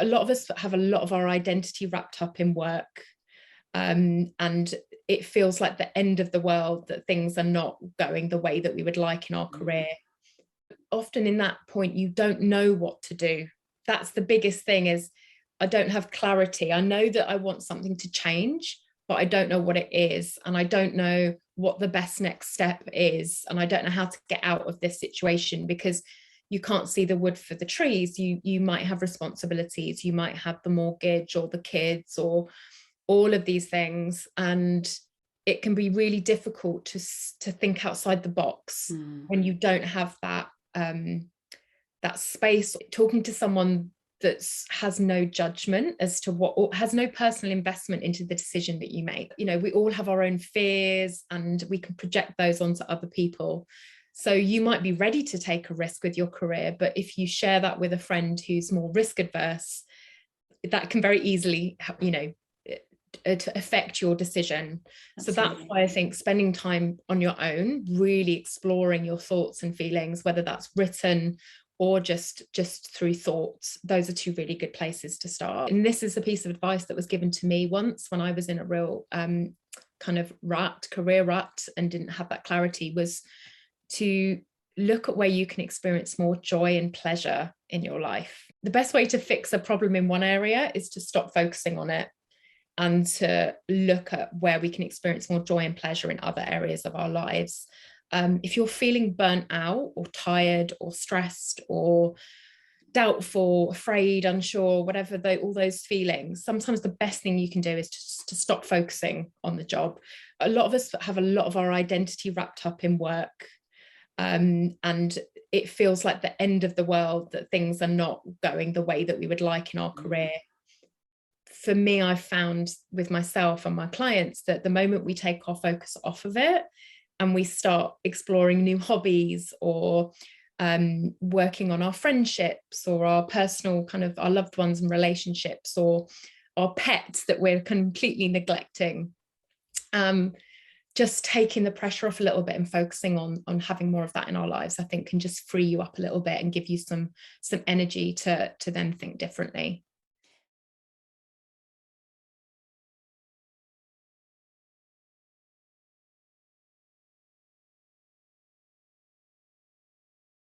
a lot of us have a lot of our identity wrapped up in work. And it feels like the end of the world that things are not going the way that we would like in our career. Often in that point, you don't know what to do. That's the biggest thing, is I don't have clarity. I know that I want something to change, but I don't know what it is. And I don't know what the best next step is. And I don't know how to get out of this situation, because you can't see the wood for the trees. You might have responsibilities. You might have the mortgage or the kids or all of these things. And it can be really difficult to think outside the box when you don't have that space. Talking to someone that has no judgment as to what, or has no personal investment into the decision that you make. You know, we all have our own fears and we can project those onto other people. So you might be ready to take a risk with your career, but if you share that with a friend who's more risk adverse, that can very easily, you know, to affect your decision. Absolutely. So that's why I think spending time on your own, really exploring your thoughts and feelings, whether that's written or just through thoughts, those are two really good places to start. And this is a piece of advice that was given to me once when I was in a real kind of career rut and didn't have that clarity, was to look at where you can experience more joy and pleasure in your life. The best way to fix a problem in one area is to stop focusing on it and to look at where we can experience more joy and pleasure in other areas of our lives. If you're feeling burnt out or tired or stressed or doubtful, afraid, unsure, whatever, all those feelings, sometimes the best thing you can do is to stop focusing on the job. A lot of us have a lot of our identity wrapped up in work. And it feels like the end of the world that things are not going the way that we would like in our career. For me, I've found with myself and my clients that the moment we take our focus off of it and we start exploring new hobbies or working on our friendships or our personal kind of our loved ones and relationships or our pets that we're completely neglecting, just taking the pressure off a little bit and focusing on having more of that in our lives, I think can just free you up a little bit and give you some energy to then think differently.